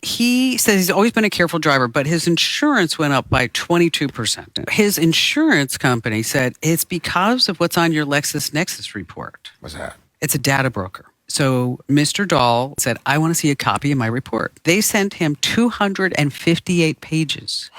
He says he's always been a careful driver, but his insurance went up by 22%. His insurance company said it's because of what's on your LexisNexis report. What's that? It's a data broker. So Mr. Dahl said, I want to see a copy of my report. They sent him 258 pages.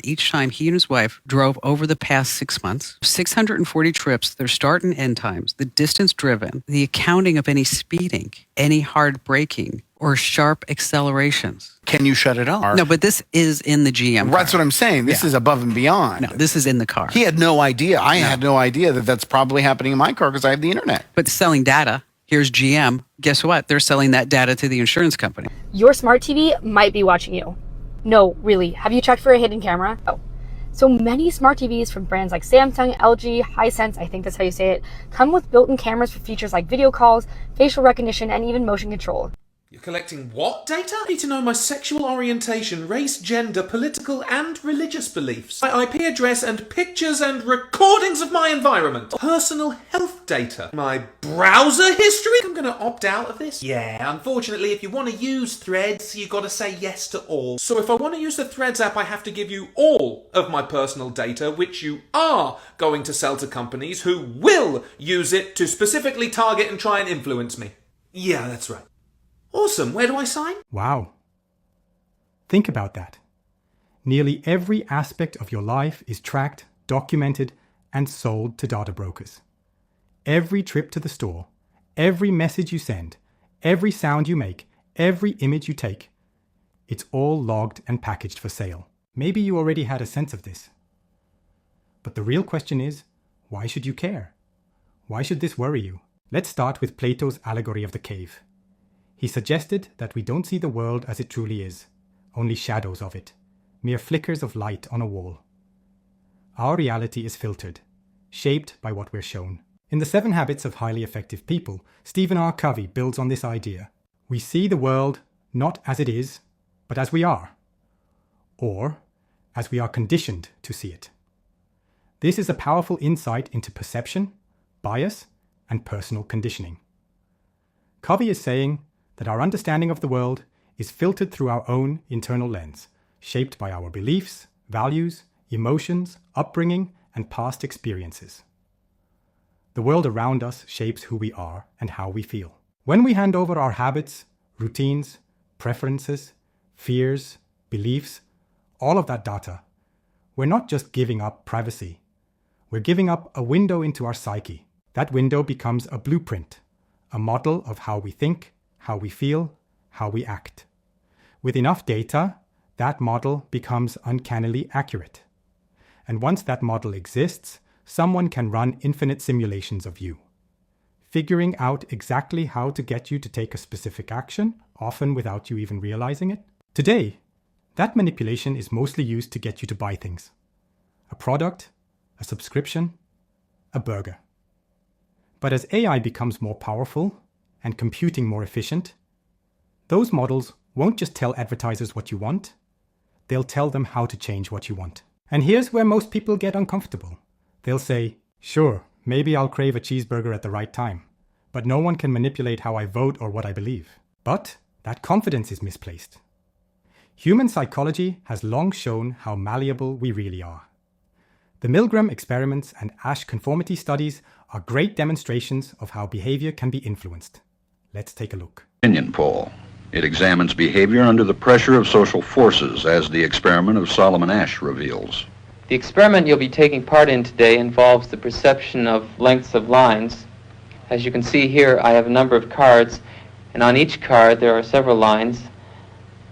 Each time he and his wife drove over the past 6 months, 640 trips, their start and end times, the distance driven, the accounting of any speeding, any hard braking, or sharp accelerations. Can you shut it off? No, but this is in the GM car. That's what I'm saying. This is above and beyond. No, this is in the car. He had no idea. I had no idea that that's probably happening in my car because I have the internet. But selling data, here's GM. Guess what? They're selling that data to the insurance company. Your smart TV might be watching you. No, really. Have you checked for a hidden camera? Oh. So many smart TVs from brands like Samsung, LG, Hisense, I think that's how you say it, come with built-in cameras for features like video calls, facial recognition, and even motion control. You're collecting what data? I need to know my sexual orientation, race, gender, political and religious beliefs, my IP address and pictures and recordings of my environment, personal health data, my browser history. I'm going to opt out of this. Yeah, unfortunately, if you want to use Threads, you've got to say yes to all. So if I want to use the Threads app, I have to give you all of my personal data, which you are going to sell to companies who will use it to specifically target and try and influence me. Yeah, that's right. Awesome. Where do I sign? Wow. Think about that. Nearly every aspect of your life is tracked, documented, and sold to data brokers. Every trip to the store, every message you send, every sound you make, every image you take, it's all logged and packaged for sale. Maybe you already had a sense of this. But the real question is, why should you care? Why should this worry you? Let's start with Plato's allegory of the cave. He suggested that we don't see the world as it truly is, only shadows of it, mere flickers of light on a wall. Our reality is filtered, shaped by what we're shown. In The 7 Habits of Highly Effective People, Stephen R. Covey builds on this idea. We see the world not as it is, but as we are, or as we are conditioned to see it. This is a powerful insight into perception, bias, and personal conditioning. Covey is saying that our understanding of the world is filtered through our own internal lens, shaped by our beliefs, values, emotions, upbringing, and past experiences. The world around us shapes who we are and how we feel. When we hand over our habits, routines, preferences, fears, beliefs, all of that data, we're not just giving up privacy. We're giving up a window into our psyche. That window becomes a blueprint, a model of how we think, how we feel, how we act. With enough data, that model becomes uncannily accurate. And once that model exists, someone can run infinite simulations of you, figuring out exactly how to get you to take a specific action, often without you even realizing it. Today, that manipulation is mostly used to get you to buy things. A product, a subscription, a burger. But as AI becomes more powerful and computing more efficient, those models won't just tell advertisers what you want, they'll tell them how to change what you want. And here's where most people get uncomfortable. They'll say, sure, maybe I'll crave a cheeseburger at the right time, but no one can manipulate how I vote or what I believe. But that confidence is misplaced. Human psychology has long shown how malleable we really are. The Milgram experiments and Asch conformity studies are great demonstrations of how behavior can be influenced. Let's take a look. Opinion poll. It examines behavior under the pressure of social forces, as the experiment of Solomon Asch reveals. The experiment you'll be taking part in today involves the perception of lengths of lines. As you can see here, I have a number of cards, and on each card there are several lines.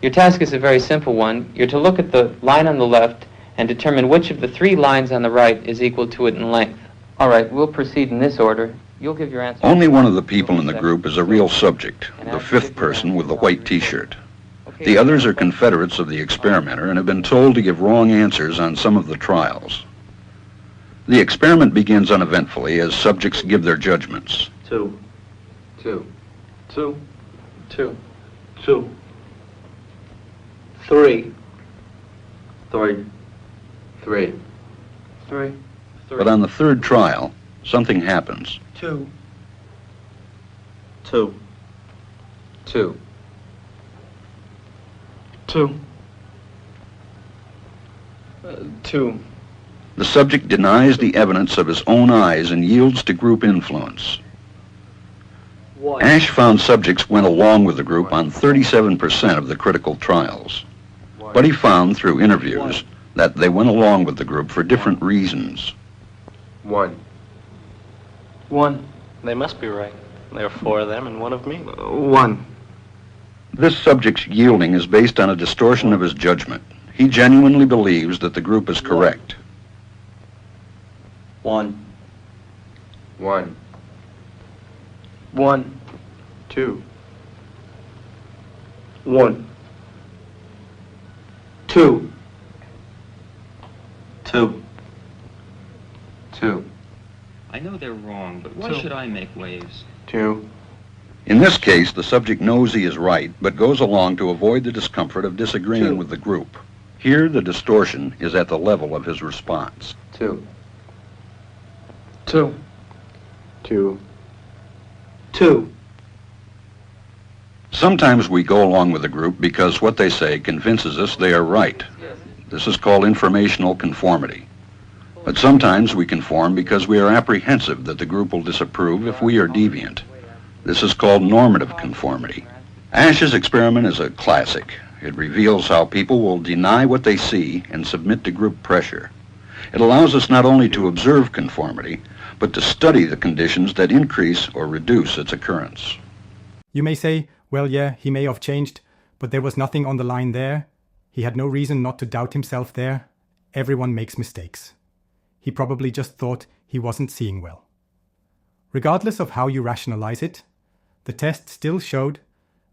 Your task is a very simple one. You're to look at the line on the left and determine which of the 3 lines on the right is equal to it in length. All right, we'll proceed in this order. You'll give your answer. Only one of the people in the group is a real subject, the 5th person with the white t-shirt. The others are confederates of the experimenter and have been told to give wrong answers on some of the trials. The experiment begins uneventfully as subjects give their judgments. 2. 2. 2. 2. 2. 3. 3. 3. 3. But on the 3rd trial, something happens. 2. 2. 2. 2. 2. The subject denies the evidence of his own eyes and yields to group influence. 1. Ash found subjects went along with the group on 37% of the critical trials. But he found through interviews that they went along with the group for different reasons. 1. 1. They must be right. There are 4 of them and 1 of me. 1. This subject's yielding is based on a distortion of his judgment. He genuinely believes that the group is correct. 1. 1. 1. 2. 1. 2. 2. 2. I know they're wrong, but why should I make waves? 2. In this case, the subject knows he is right, but goes along to avoid the discomfort of disagreeing with the group. Here, the distortion is at the level of his response. 2. 2. 2. 2. Sometimes we go along with the group because what they say convinces us they are right. This is called informational conformity. But sometimes we conform because we are apprehensive that the group will disapprove if we are deviant. This is called normative conformity. Ash's experiment is a classic. It reveals how people will deny what they see and submit to group pressure. It allows us not only to observe conformity, but to study the conditions that increase or reduce its occurrence. You may say, well, yeah, he may have changed, but there was nothing on the line there. He had no reason not to doubt himself there. Everyone makes mistakes. He probably just thought he wasn't seeing well. Regardless of how you rationalize it, the test still showed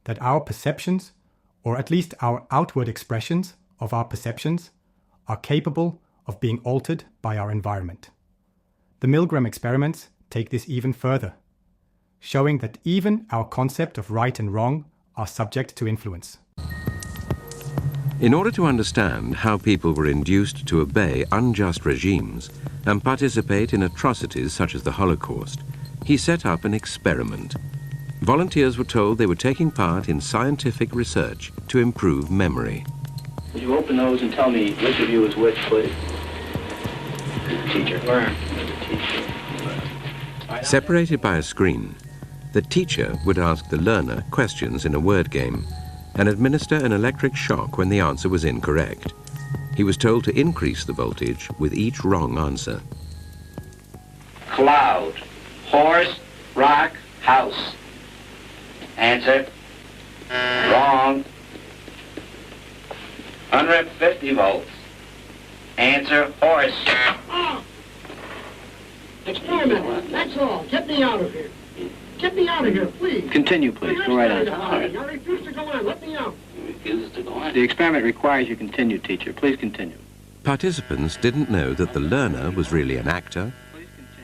that our perceptions, or at least our outward expressions of our perceptions, are capable of being altered by our environment. The Milgram experiments take this even further, showing that even our concept of right and wrong are subject to influence. In order to understand how people were induced to obey unjust regimes and participate in atrocities such as the Holocaust, he set up an experiment. Volunteers were told they were taking part in scientific research to improve memory. Would you open those and tell me which of you is which, please? Teacher. Where? Teacher. Separated by a screen, the teacher would ask the learner questions in a word game and administer an electric shock when the answer was incorrect. He was told to increase the voltage with each wrong answer. Cloud. Horse. Rock. House. Answer. Wrong. 150 volts. Answer. Horse. Oh. Experiment. That's all. Get me out of here. Get me out of here, please. Continue, please. Go right on. I refuse to go on. Let me out. Refuses to go on. The experiment requires you continue, teacher. Please continue. Participants didn't know that the learner was really an actor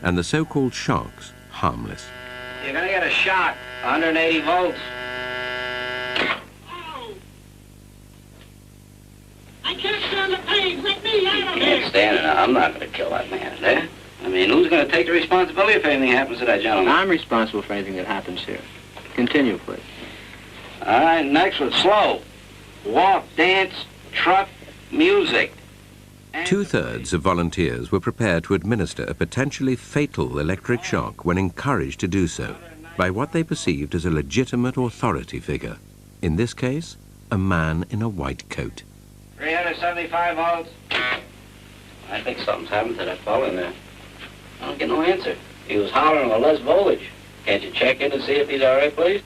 and the so-called shocks harmless. You're gonna get a shock. 180 volts. Oh. I can't stand the pain. Let me out of here. Can't stand it. I'm not gonna kill that man, eh? I mean, who's gonna take the responsibility if anything happens to that gentleman? I'm responsible for anything that happens here. Continue, please. All right, next one. Slow. Walk, dance, truck, music. Two-thirds of volunteers were prepared to administer a potentially fatal electric shock when encouraged to do so by what they perceived as a legitimate authority figure. In this case, a man in a white coat. 375 volts. I think something's happened to that fellow in there. I don't get no answer. He was hollering with less voltage. Can't you check in and see if he's all right, please?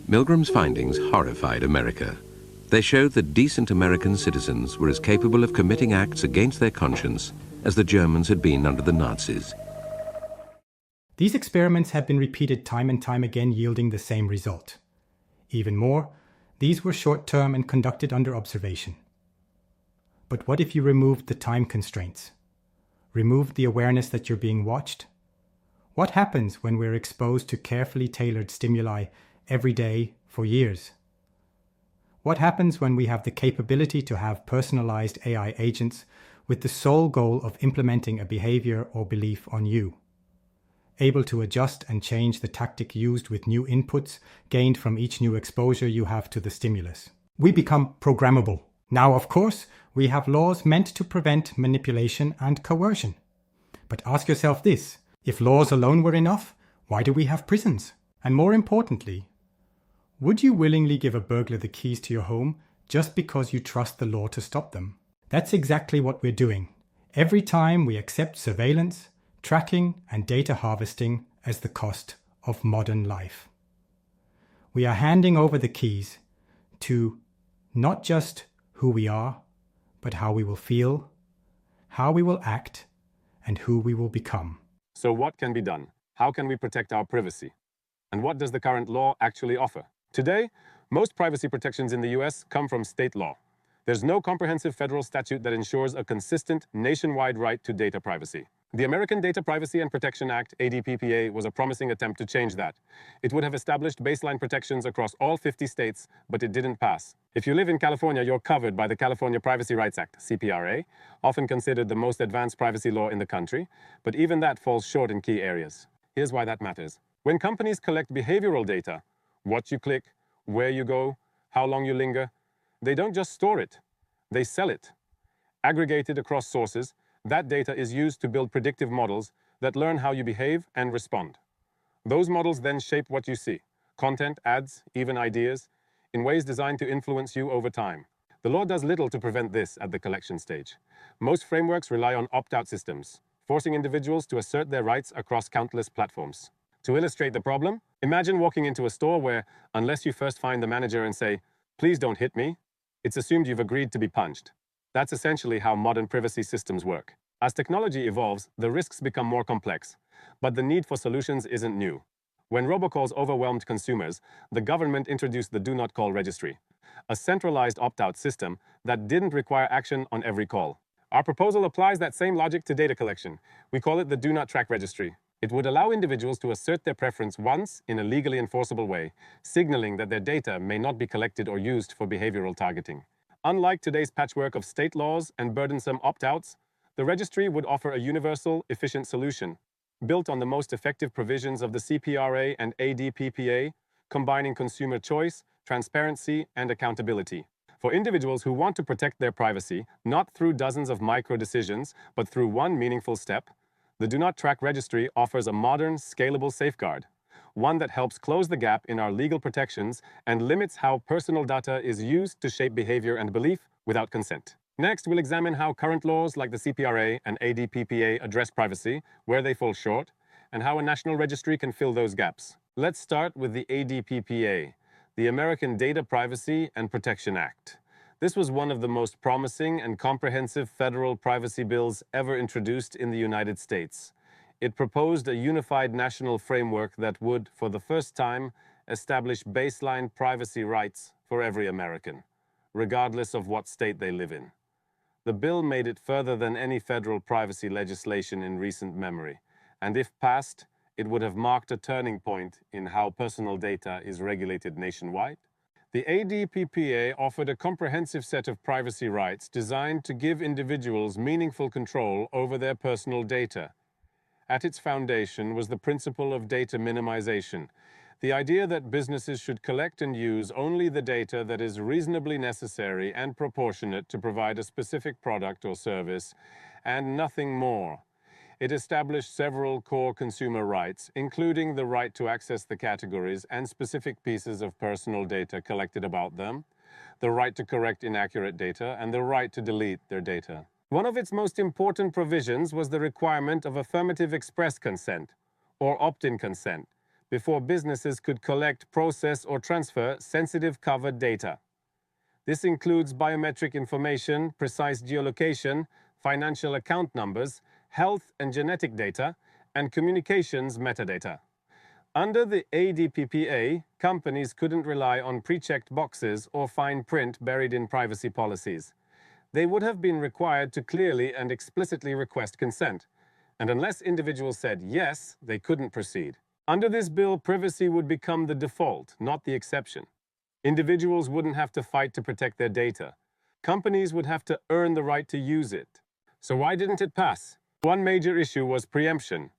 Milgram's findings horrified America. They showed that decent American citizens were as capable of committing acts against their conscience as the Germans had been under the Nazis. These experiments have been repeated time and time again, yielding the same result. Even more, these were short-term and conducted under observation. But what if you removed the time constraints? Removed the awareness that you're being watched? What happens when we're exposed to carefully tailored stimuli every day for years? What happens when we have the capability to have personalized AI agents with the sole goal of implementing a behavior or belief on you? Able to adjust and change the tactic used with new inputs gained from each new exposure you have to the stimulus. We become programmable. Now, of course, we have laws meant to prevent manipulation and coercion. But ask yourself this: if laws alone were enough, why do we have prisons? And more importantly, would you willingly give a burglar the keys to your home just because you trust the law to stop them? That's exactly what we're doing every time we accept surveillance, tracking, and data harvesting as the cost of modern life. We are handing over the keys to not just who we are, but how we will feel, how we will act, and who we will become. So what can be done? How can we protect our privacy? And what does the current law actually offer? Today, most privacy protections in the US come from state law. There's no comprehensive federal statute that ensures a consistent nationwide right to data privacy. The American Data Privacy and Protection Act, ADPPA, was a promising attempt to change that. It would have established baseline protections across all 50 states, but it didn't pass. If you live in California, you're covered by the California Privacy Rights Act, CPRA, often considered the most advanced privacy law in the country, but even that falls short in key areas. Here's why that matters. When companies collect behavioral data, what you click, where you go, how long you linger, they don't just store it, they sell it. Aggregated across sources, that data is used to build predictive models that learn how you behave and respond. Those models then shape what you see, content, ads, even ideas, in ways designed to influence you over time. The law does little to prevent this at the collection stage. Most frameworks rely on opt-out systems, forcing individuals to assert their rights across countless platforms. To illustrate the problem, imagine walking into a store where, unless you first find the manager and say, "Please don't hit me," it's assumed you've agreed to be punched. That's essentially how modern privacy systems work. As technology evolves, the risks become more complex, but the need for solutions isn't new. When robocalls overwhelmed consumers, the government introduced the Do Not Call registry, a centralized opt-out system that didn't require action on every call. Our proposal applies that same logic to data collection. We call it the Do Not Track registry. It would allow individuals to assert their preference once in a legally enforceable way, signaling that their data may not be collected or used for behavioral targeting. Unlike today's patchwork of state laws and burdensome opt-outs, the registry would offer a universal, efficient solution, built on the most effective provisions of the CPRA and ADPPA, combining consumer choice, transparency, and accountability. For individuals who want to protect their privacy, not through dozens of micro-decisions, but through one meaningful step, the Do Not Track registry offers a modern, scalable safeguard, one that helps close the gap in our legal protections and limits how personal data is used to shape behavior and belief without consent. Next, we'll examine how current laws like the CPRA and ADPPA address privacy, where they fall short, and how a national registry can fill those gaps. Let's start with the ADPPA, the American Data Privacy and Protection Act. This was one of the most promising and comprehensive federal privacy bills ever introduced in the United States. It proposed a unified national framework that would, for the first time, establish baseline privacy rights for every American, regardless of what state they live in. The bill made it further than any federal privacy legislation in recent memory, and if passed, it would have marked a turning point in how personal data is regulated nationwide. The ADPPA offered a comprehensive set of privacy rights designed to give individuals meaningful control over their personal data. At its foundation was the principle of data minimization, the idea that businesses should collect and use only the data that is reasonably necessary and proportionate to provide a specific product or service, and nothing more. It established several core consumer rights, including the right to access the categories and specific pieces of personal data collected about them, the right to correct inaccurate data, and the right to delete their data. One of its most important provisions was the requirement of affirmative express consent, or opt-in consent, before businesses could collect, process, or transfer sensitive covered data. This includes biometric information, precise geolocation, financial account numbers, health and genetic data, and communications metadata. Under the ADPPA, companies couldn't rely on pre-checked boxes or fine print buried in privacy policies. They would have been required to clearly and explicitly request consent, and unless individuals said yes, they couldn't proceed. Under this bill, privacy would become the default, not the exception. Individuals wouldn't have to fight to protect their data. Companies would have to earn the right to use it. So why didn't it pass? One major issue was preemption.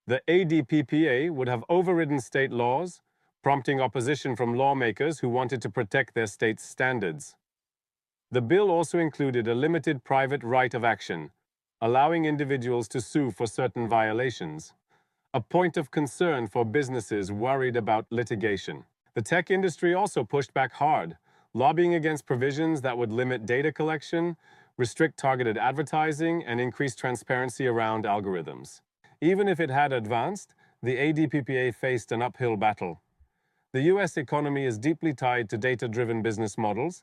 The ADPPA would have overridden state laws, prompting opposition from lawmakers who wanted to protect their state's standards. The bill also included a limited private right of action, allowing individuals to sue for certain violations, a point of concern for businesses worried about litigation. The tech industry also pushed back hard, lobbying against provisions that would limit data collection, restrict targeted advertising, and increase transparency around algorithms. Even if it had advanced, the ADPPA faced an uphill battle. The US economy is deeply tied to data-driven business models,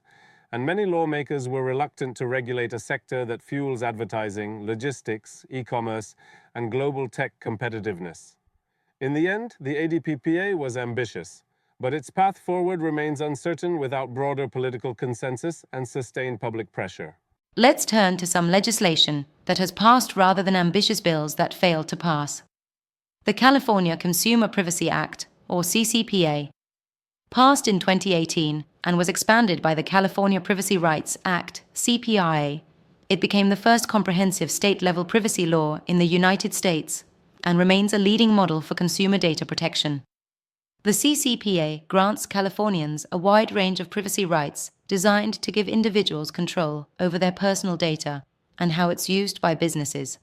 and many lawmakers were reluctant to regulate a sector that fuels advertising, logistics, e-commerce, and global tech competitiveness. In the end, the ADPPA was ambitious, but its path forward remains uncertain without broader political consensus and sustained public pressure. Let's turn to some legislation that has passed rather than ambitious bills that failed to pass. The California Consumer Privacy Act, or CCPA, passed in 2018 and was expanded by the California Privacy Rights Act, CPRA. It became the first comprehensive state-level privacy law in the United States and remains a leading model for consumer data protection. The CCPA grants Californians a wide range of privacy rights designed to give individuals control over their personal data and how it's used by businesses.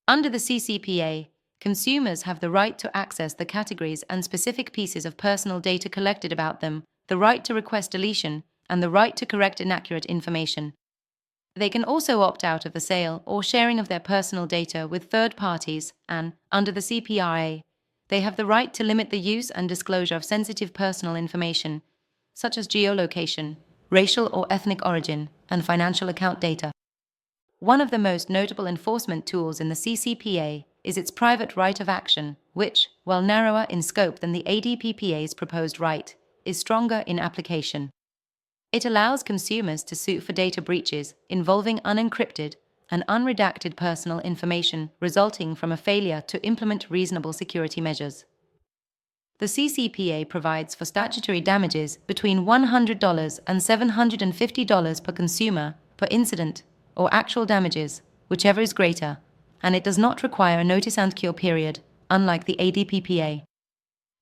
Under the CCPA, consumers have the right to access the categories and specific pieces of personal data collected about them, the right to request deletion, and the right to correct inaccurate information. They can also opt out of the sale or sharing of their personal data with third parties, and, under the CPRA, they have the right to limit the use and disclosure of sensitive personal information, such as geolocation, racial or ethnic origin, and financial account data. One of the most notable enforcement tools in the CCPA is its private right of action, which, while narrower in scope than the ADPPA's proposed right, is stronger in application. It allows consumers to sue for data breaches involving unencrypted and unredacted personal information resulting from a failure to implement reasonable security measures. The CCPA provides for statutory damages between $100 and $750 per consumer per incident, or actual damages, whichever is greater, and it does not require a notice and cure period, unlike the ADPPA.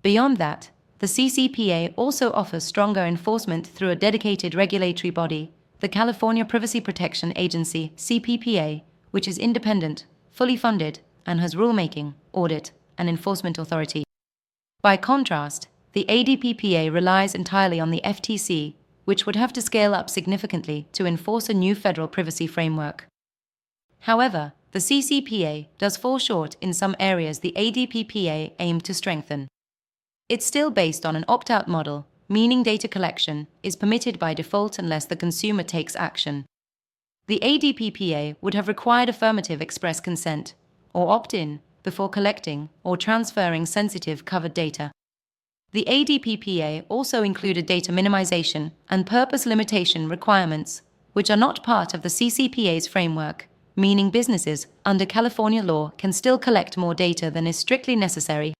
Beyond that, the CCPA also offers stronger enforcement through a dedicated regulatory body, the California Privacy Protection Agency, CPPA, which is independent, fully funded, and has rulemaking, audit, and enforcement authority. By contrast, the ADPPA relies entirely on the FTC, which would have to scale up significantly to enforce a new federal privacy framework. However, the CCPA does fall short in some areas the ADPPA aimed to strengthen. It's still based on an opt-out model, meaning data collection is permitted by default unless the consumer takes action. The ADPPA would have required affirmative express consent, or opt-in, before collecting or transferring sensitive covered data. The ADPPA also included data minimization and purpose limitation requirements, which are not part of the CCPA's framework, meaning businesses under California law can still collect more data than is strictly necessary.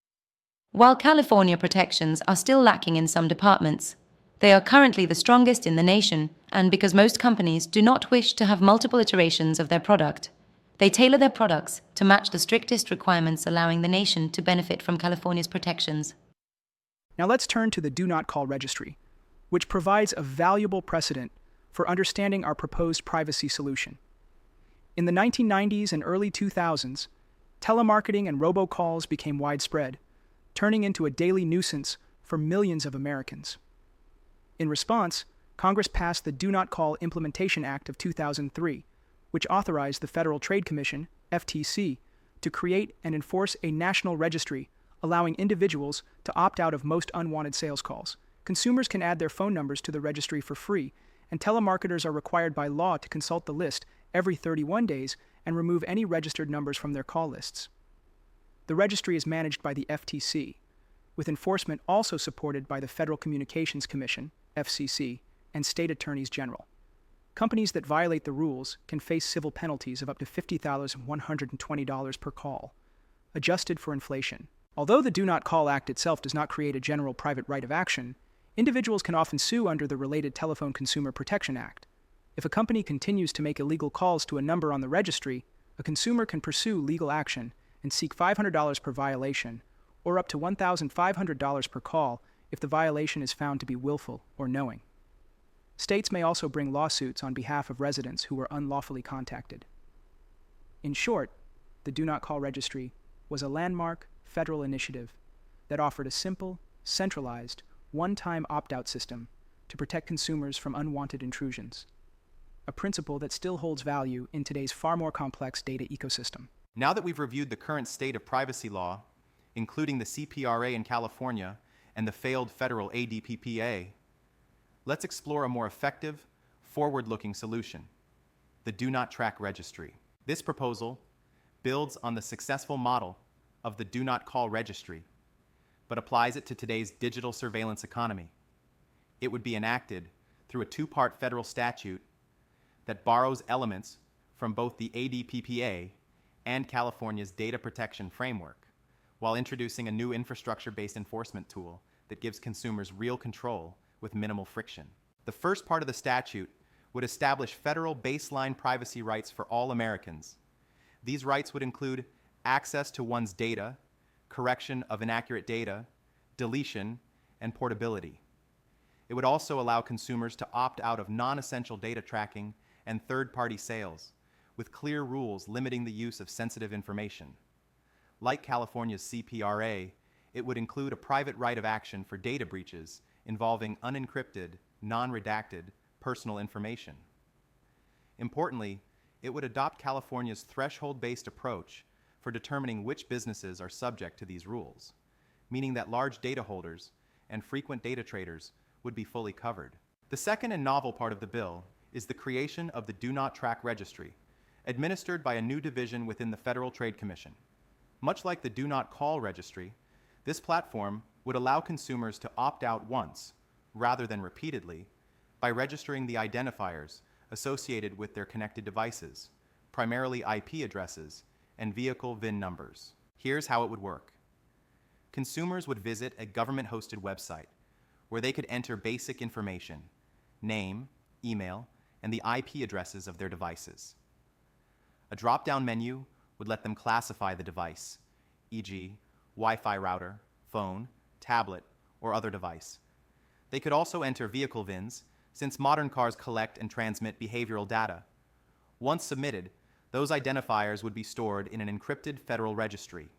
While California protections are still lacking in some departments, they are currently the strongest in the nation, and because most companies do not wish to have multiple iterations of their product, they tailor their products to match the strictest requirements, allowing the nation to benefit from California's protections. Now let's turn to the Do Not Call registry, which provides a valuable precedent for understanding our proposed privacy solution. In the 1990s and early 2000s, telemarketing and robocalls became widespread, turning into a daily nuisance for millions of Americans. In response, Congress passed the Do Not Call Implementation Act of 2003, which authorized the Federal Trade Commission, FTC, to create and enforce a national registry allowing individuals to opt out of most unwanted sales calls. Consumers can add their phone numbers to the registry for free, and telemarketers are required by law to consult the list every 31 days and remove any registered numbers from their call lists. The registry is managed by the FTC, with enforcement also supported by the Federal Communications Commission, FCC, and state attorneys general. Companies that violate the rules can face civil penalties of up to $50,120 per call, adjusted for inflation. Although the Do Not Call Act itself does not create a general private right of action, individuals can often sue under the related Telephone Consumer Protection Act. If a company continues to make illegal calls to a number on the registry, a consumer can pursue legal action and seek $500 per violation, or up to $1,500 per call if the violation is found to be willful or knowing. States may also bring lawsuits on behalf of residents who were unlawfully contacted. In short, the Do Not Call Registry was a landmark federal initiative that offered a simple, centralized, one-time opt-out system to protect consumers from unwanted intrusions, a principle that still holds value in today's far more complex data ecosystem. Now that we've reviewed the current state of privacy law, including the CPRA in California and the failed federal ADPPA, let's explore a more effective, forward-looking solution, the Do Not Track Registry. This proposal builds on the successful model of the Do Not Call Registry, but applies it to today's digital surveillance economy. It would be enacted through a two-part federal statute that borrows elements from both the ADPPA and California's data protection framework, while introducing a new infrastructure-based enforcement tool that gives consumers real control with minimal friction. The first part of the statute would establish federal baseline privacy rights for all Americans. These rights would include access to one's data, correction of inaccurate data, deletion, and portability. It would also allow consumers to opt out of non-essential data tracking and third-party sales, with clear rules limiting the use of sensitive information. Like California's CPRA, it would include a private right of action for data breaches involving unencrypted, non-redacted personal information. Importantly, it would adopt California's threshold-based approach for determining which businesses are subject to these rules, meaning that large data holders and frequent data traders would be fully covered. The second and novel part of the bill is the creation of the Do Not Track Registry, administered by a new division within the Federal Trade Commission. Much like the Do Not Call Registry, this platform would allow consumers to opt out once, rather than repeatedly, by registering the identifiers associated with their connected devices, primarily IP addresses and vehicle VIN numbers. Here's how it would work. Consumers would visit a government-hosted website where they could enter basic information, name, email, and the IP addresses of their devices. A drop-down menu would let them classify the device, e.g., Wi-Fi router, phone, tablet, or other device. They could also enter vehicle VINs, since modern cars collect and transmit behavioral data. Once submitted, those identifiers would be stored in an encrypted federal registry.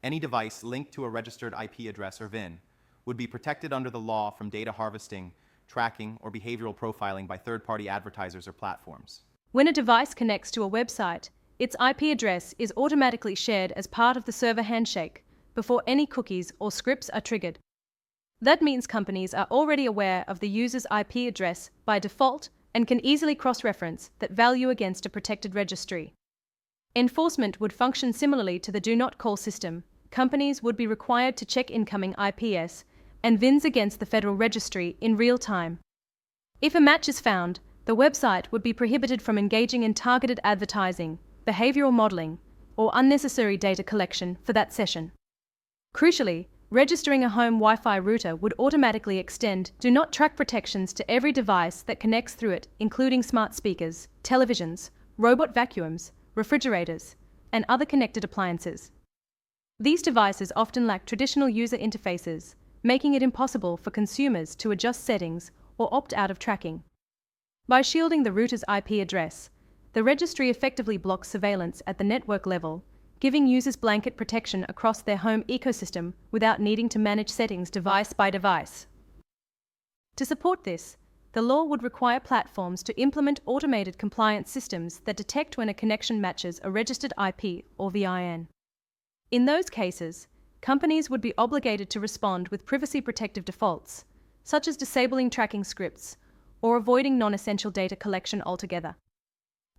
Any device linked to a registered IP address or VIN would be protected under the law from data harvesting, tracking, or behavioral profiling by third-party advertisers or platforms. When a device connects to a website, its IP address is automatically shared as part of the server handshake before any cookies or scripts are triggered. That means companies are already aware of the user's IP address by default and can easily cross-reference that value against a protected registry. Enforcement would function similarly to the Do Not Call system. Companies would be required to check incoming IPs and VINs against the federal registry in real time. If a match is found, the website would be prohibited from engaging in targeted advertising, behavioral modeling, or unnecessary data collection for that session. Crucially, registering a home Wi-Fi router would automatically extend Do Not Track protections to every device that connects through it, including smart speakers, televisions, robot vacuums, refrigerators, and other connected appliances. These devices often lack traditional user interfaces, making it impossible for consumers to adjust settings or opt out of tracking. By shielding the router's IP address, the registry effectively blocks surveillance at the network level, giving users blanket protection across their home ecosystem without needing to manage settings device by device. To support this, the law would require platforms to implement automated compliance systems that detect when a connection matches a registered IP or VIN. In those cases, companies would be obligated to respond with privacy protective defaults, such as disabling tracking scripts or avoiding non-essential data collection altogether.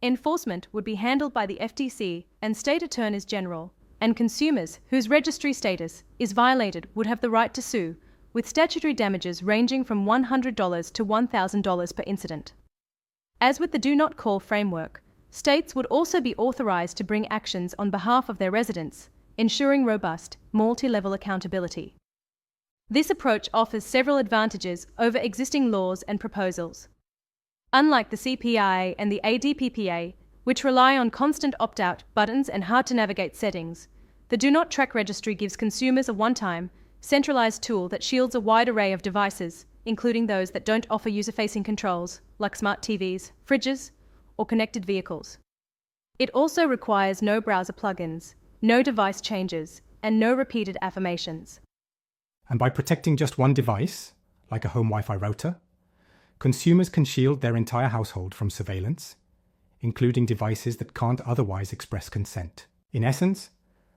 Enforcement would be handled by the FTC and state attorneys general, and consumers whose registry status is violated would have the right to sue, with statutory damages ranging from $100 to $1,000 per incident. As with the Do Not Call framework, states would also be authorized to bring actions on behalf of their residents, ensuring robust, multi-level accountability. This approach offers several advantages over existing laws and proposals. Unlike the CPI and the ADPPA, which rely on constant opt-out buttons and hard-to-navigate settings, the Do Not Track Registry gives consumers a one-time, centralized tool that shields a wide array of devices, including those that don't offer user-facing controls, like smart TVs, fridges, or connected vehicles. It also requires no browser plugins, no device changes, and no repeated affirmations. And by protecting just one device, like a home Wi-Fi router, consumers can shield their entire household from surveillance, including devices that can't otherwise express consent. In essence,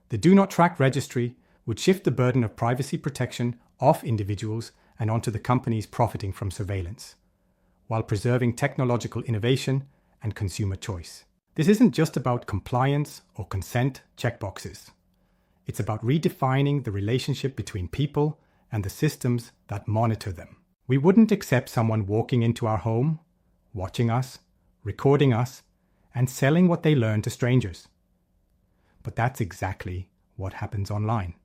the Do Not Track registry would shift the burden of privacy protection off individuals and onto the companies profiting from surveillance, while preserving technological innovation and consumer choice. This isn't just about compliance or consent checkboxes. It's about redefining the relationship between people and the systems that monitor them. We wouldn't accept someone walking into our home, watching us, recording us, and selling what they learn to strangers. But that's exactly what happens online.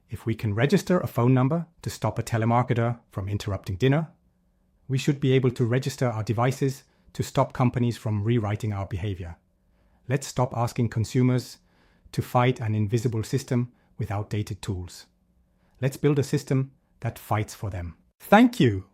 If we can register a phone number to stop a telemarketer from interrupting dinner, we should be able to register our devices to stop companies from rewriting our behavior. Let's stop asking consumers to fight an invisible system with outdated tools. Let's build a system that fights for them. Thank you